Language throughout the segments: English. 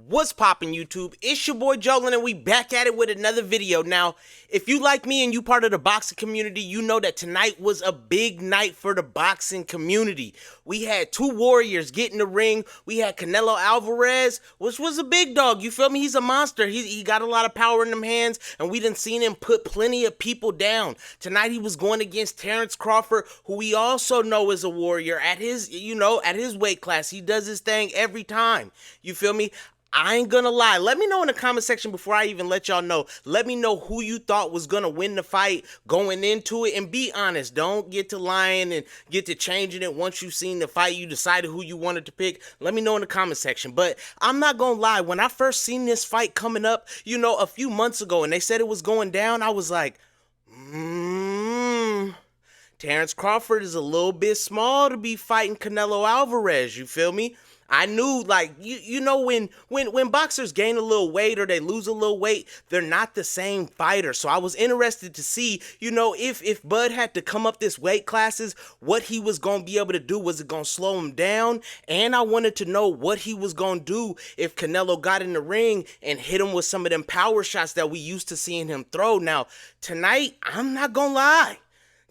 What's poppin' YouTube? It's your boy Jolin and we back at it with another video. Now, if you like me and you part of the boxing community, you know that tonight was a big night for the boxing community. We had two warriors get in the ring. We had Canelo Alvarez, which was a big dog, you feel me? He's a monster. He got a lot of power in them hands, and we done seen him put plenty of people down. Tonight he was going against Terence Crawford, who we also know is a warrior at his, at his weight class. He does his thing every time. You feel me? I ain't gonna lie. Let me know in the comment section before I even let y'all know. Let me know who you thought was gonna win the fight going into it, and be honest. Don't get to lying and get to changing it once you've seen the fight. You decided who you wanted to pick. Let me know in the comment section. But I'm not gonna lie. When I first seen this fight coming up, a few months ago, and they said it was going down, I was like, Terence Crawford is a little bit small to be fighting Canelo Alvarez. You feel me? I knew, like, when boxers gain a little weight or they lose a little weight, they're not the same fighter. So I was interested to see, if Bud had to come up this weight classes, what he was going to be able to do. Was it going to slow him down? And I wanted to know what he was going to do if Canelo got in the ring and hit him with some of them power shots that we used to seeing him throw. Now, tonight, I'm not going to lie.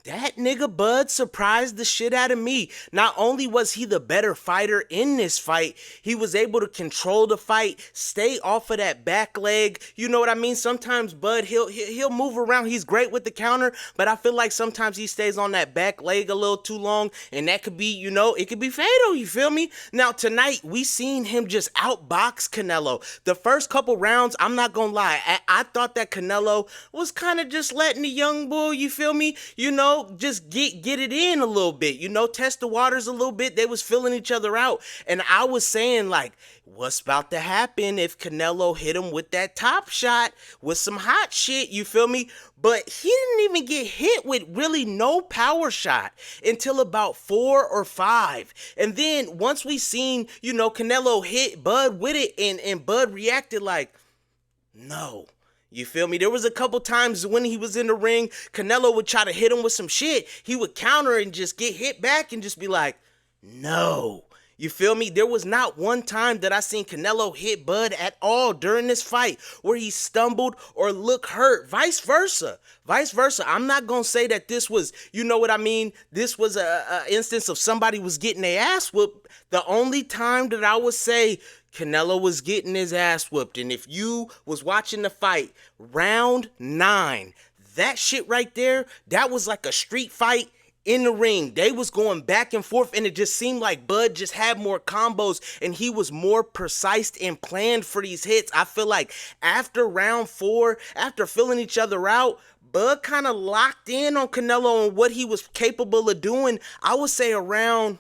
That nigga Bud surprised the shit out of me. Not only was he the better fighter in this fight, he was able to control the fight, stay off of that back leg. You know what I mean? Sometimes Bud, he'll move around. He's great with the counter, but I feel like sometimes he stays on that back leg a little too long, and that could be, it could be fatal. You feel me? Now, tonight, we seen him just outbox Canelo. The first couple rounds, I'm not gonna lie, I thought that Canelo was kind of just letting the young bull, you feel me? Just get it in a little bit, test the waters a little bit. They was filling each other out. And I was saying, like, what's about to happen if Canelo hit him with that top shot with some hot shit, you feel me? But he didn't even get hit with really no power shot until about 4 or 5. And then once we seen, Canelo hit Bud with it, and Bud reacted like, no. You feel me? There was a couple times when he was in the ring, Canelo would try to hit him with some shit. He would counter and just get hit back and just be like, no. You feel me? There was not one time that I seen Canelo hit Bud at all during this fight where he stumbled or looked hurt. Vice versa. I'm not going to say that this was, this was a instance of somebody was getting their ass whooped. The only time that I would say Canelo was getting his ass whooped, and if you was watching the fight, round 9, that shit right there, that was like a street fight in the ring. They was going back and forth, and it just seemed like Bud just had more combos, and he was more precise and planned for these hits. I feel like after round 4, after filling each other out, Bud kind of locked in on Canelo and what he was capable of doing. I'm gonna say around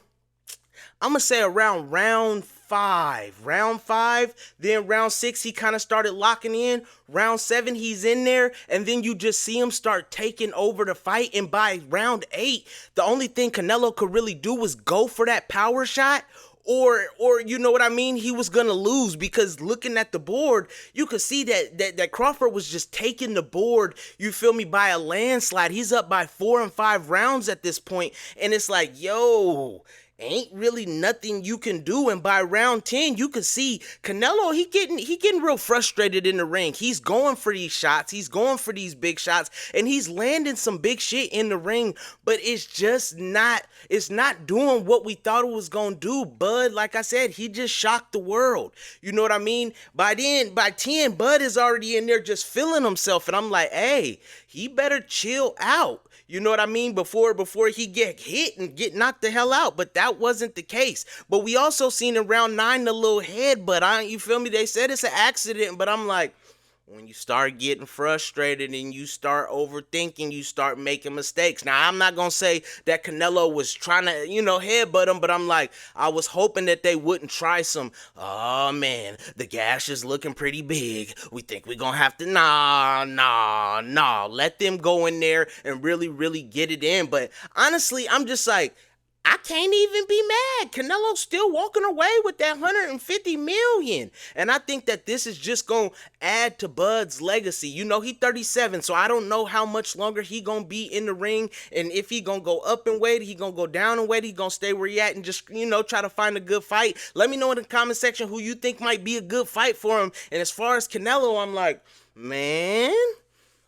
round 5, then round 6 he kind of started locking in. Round 7 he's in there, and then you just see him start taking over the fight. And by round 8, the only thing Canelo could really do was go for that power shot, or you know what I mean, he was gonna lose, because looking at the board, you could see that Crawford was just taking the board, you feel me, by a landslide. He's up by 4 and 5 rounds at this point, and it's like, yo, ain't really nothing you can do. And by round 10, you can see Canelo, he getting real frustrated in the ring. He's going for these shots, he's going for these big shots, and he's landing some big shit in the ring, but it's not doing what we thought it was gonna do. Bud, like I said, he just shocked the world. You know what I mean? By 10, Bud is already in there just feeling himself, and I'm like, hey, he better chill out. You know what I mean? Before he get hit and get knocked the hell out. But that wasn't the case. But we also seen in round 9 the little headbutt. You feel me? They said it's an accident, but I'm like, when you start getting frustrated and you start overthinking, you start making mistakes. Now, I'm not going to say that Canelo was trying to, headbutt him, but I'm like, I was hoping that they wouldn't try some, oh man, the gash is looking pretty big. We think we're going to have to, nah. Let them go in there and really, really get it in. But honestly, I'm just like, I can't even be mad. Canelo's still walking away with that 150 million. And I think that this is just going to add to Bud's legacy. You know, he 37, so I don't know how much longer he going to be in the ring, and if he going to go up in weight, he going to go down in weight, he going to stay where he at and just, you know, try to find a good fight. Let me know in the comment section who you think might be a good fight for him. And as far as Canelo, I'm like, man,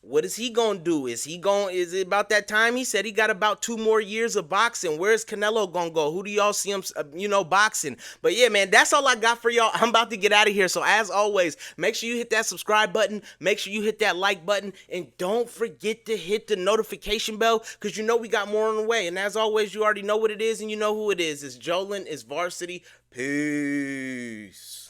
what is he gonna do? Is it about that time? He said he got about 2 more years of boxing. Where's Canelo gonna go? Who do y'all see him, boxing? But yeah, man, that's all I got for y'all. I'm about to get out of here. So as always, make sure you hit that subscribe button. Make sure you hit that like button. And don't forget to hit the notification bell, because you know we got more on the way. And as always, you already know what it is and you know who it is. It's Jolin, it's Varsity. Peace.